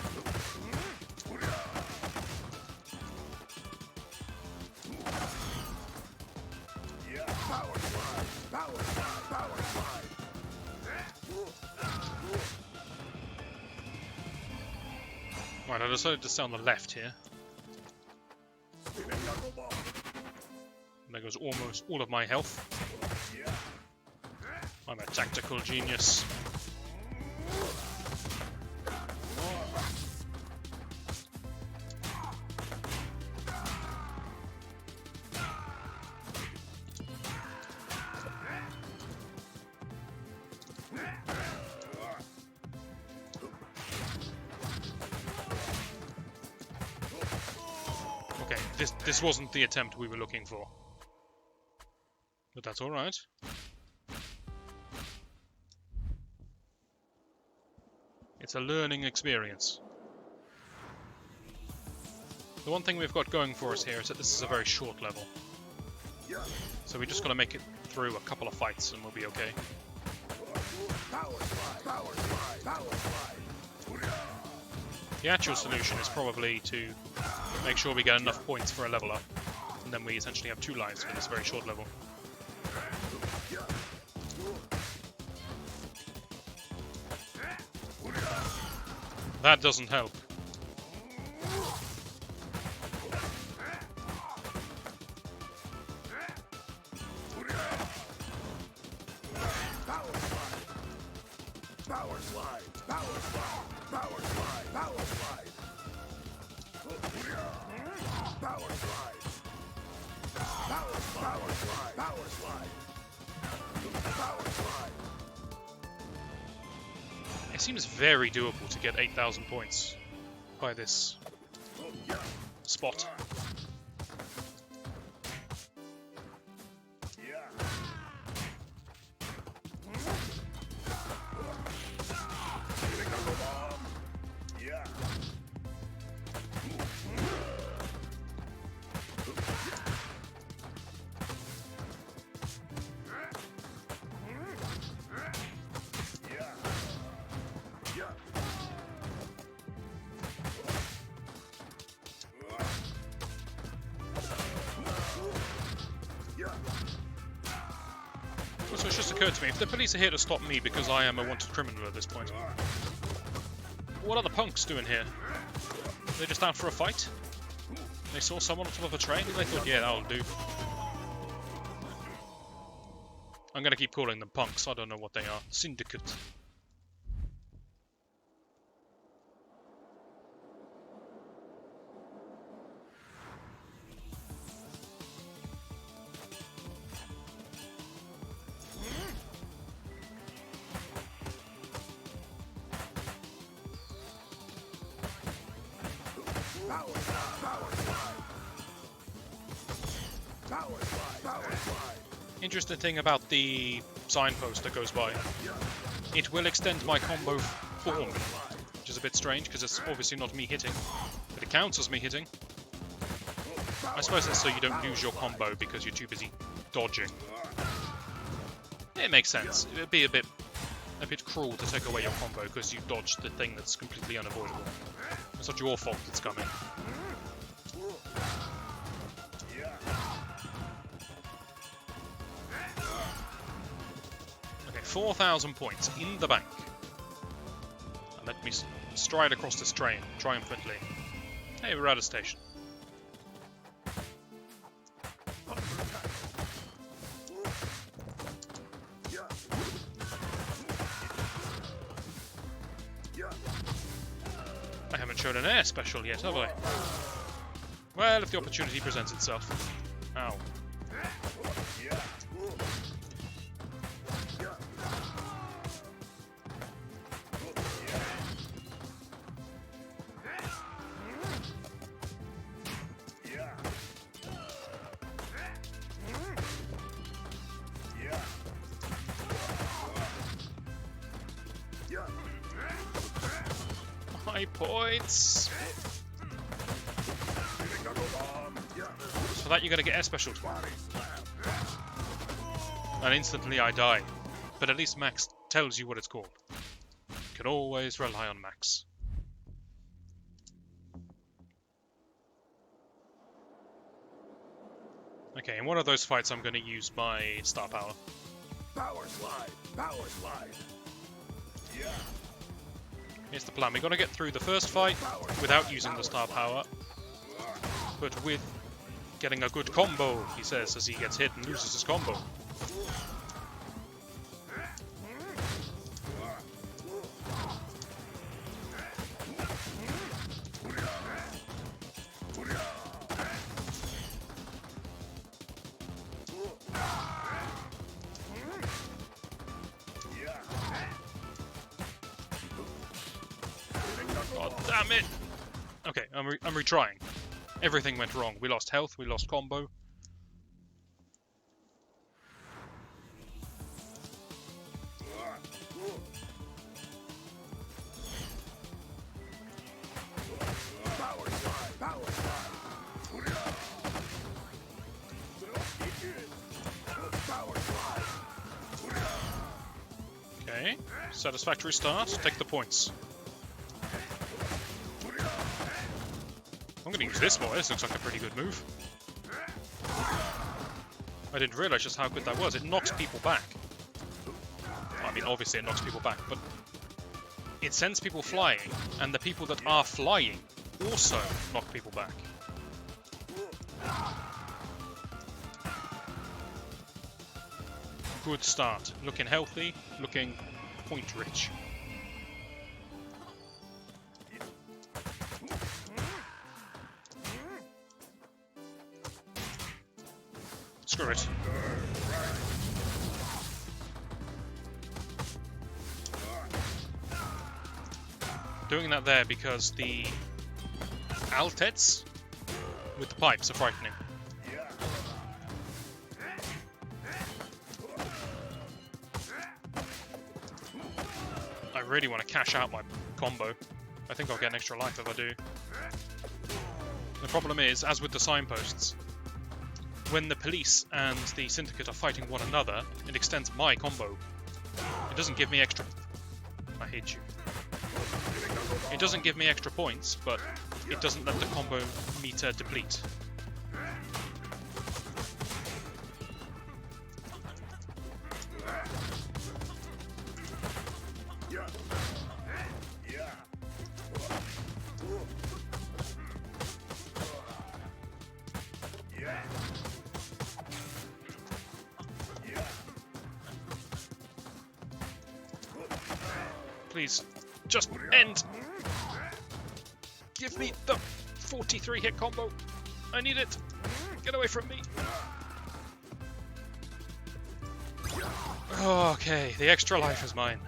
A: Right, I decided to stay on the left here. There goes almost all of my health. I'm a tactical genius. Okay, this wasn't the attempt we were looking for. But that's alright. It's a learning experience. The one thing we've got going for us here is that this is a very short level. So we just gotta make it through a couple of fights and we'll be okay. The actual solution is probably to make sure we get enough points for a level up, and then we essentially have 2 lives for this very short level. That doesn't help. It seems very doable to get 8,000 points by this spot. So it's just occurred to me, if the police are here to stop me because I am a wanted criminal at this point, what are the punks doing here? They're just out for a fight? They saw someone on top of a train and they thought, yeah, that'll do. I'm gonna keep calling them punks, I don't know what they are. Syndicate. Interesting thing about the signpost that goes by, it will extend my combo form, which is a bit strange because it's obviously not me hitting, but it counts as me hitting. I suppose that's so you don't lose your combo because you're too busy dodging. It makes sense. It would be a bit cruel to take away your combo because you dodged the thing that's completely unavoidable. It's not your fault it's coming. Okay, 4,000 points in the bank. And let me stride across this train triumphantly. Hey, we're at a station. shown an air special yet, have I? Well, if the opportunity presents itself. Ow. High points! For that you're gonna get air special. And instantly I die. But at least Max tells you what it's called. You can always rely on Max. Okay, in one of those fights I'm gonna use my star power.
C: Power slide. Power slide. Yeah.
A: Here's the plan. We're gonna get through the first fight without using the star power, but with getting a good combo, he says, as he gets hit and loses his combo. God damn it! Okay, I'm retrying. Everything went wrong. We lost health, we lost combo. Okay, satisfactory start. Take the points. I'm gonna use this more. This looks like a pretty good move. I didn't realise just how good that was. It knocks people back. I mean, obviously it knocks people back, but it sends people flying, and the people that are flying also knock people back. Good start. Looking healthy, looking point rich. Screw it. Doing that there because the Altets with the pipes are frightening. I really want to cash out my combo. I think I'll get an extra life if I do. The problem is, as with the signposts, when the police and the syndicate are fighting one another, it extends my combo. It doesn't give me extra... I hate you. It doesn't give me extra points, but it doesn't let the combo meter deplete. Please, just end! Give me the 43 hit combo! I need it! Get away from me! Okay, the extra life is mine.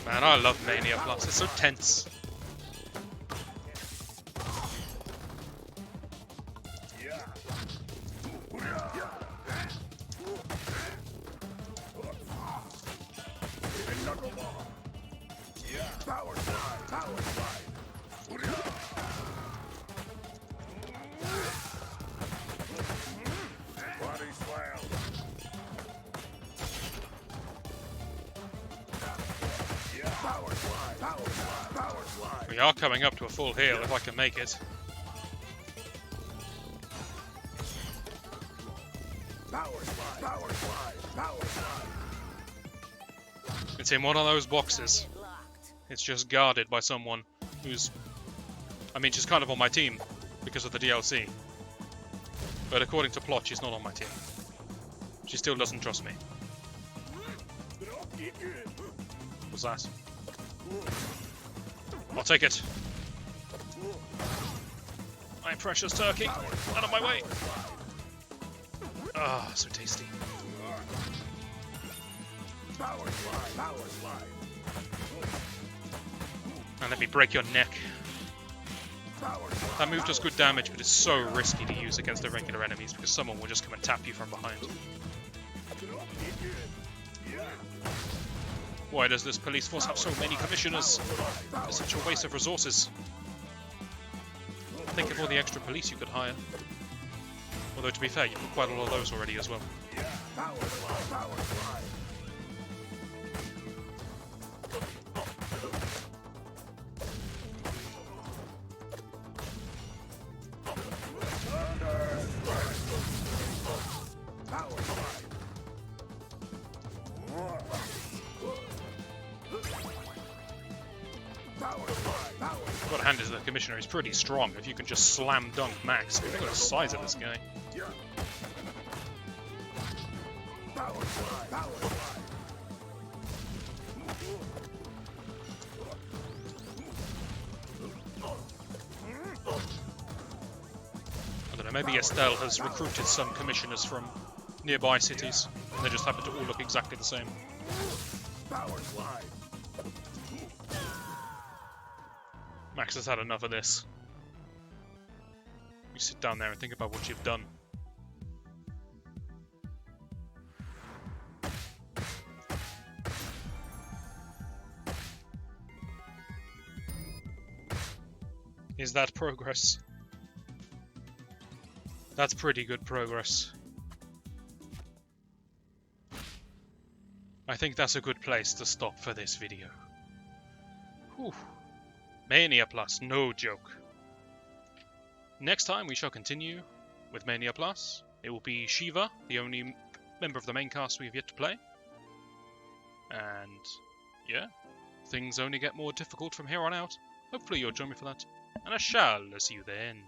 A: Man, I love Mania Plus, it's so tense. We are coming up to a full heal if I can make it. It's in one of those boxes. It's just guarded by someone who's... I mean, she's kind of on my team because of the DLC. But according to plot, she's not on my team. She still doesn't trust me. What's that? I'll take it. My precious turkey. Out of my way. Ah, so tasty. And let me break your neck. That move does good damage, but it's so risky to use against irregular enemies because someone will just come and tap you from behind. Why does this police force have so many commissioners? It's such a waste of resources. Think of all the extra police you could hire. Although, to be fair, you've got quite a lot of those already as well. What hand is the commissioner? He's pretty strong. If you can just slam dunk Max, look at the size of this guy. I don't know, maybe Estel has recruited some commissioners from nearby cities, and they just happen to all look exactly the same. Max has had enough of this. You sit down there and think about what you've done. Is that progress? That's pretty good progress. I think that's a good place to stop for this video. Whew. Mania Plus, no joke. Next time we shall continue with Mania Plus. It will be Shiva, the only member of the main cast we have yet to play. And yeah, things only get more difficult from here on out. Hopefully you'll join me for that. And I shall see you then.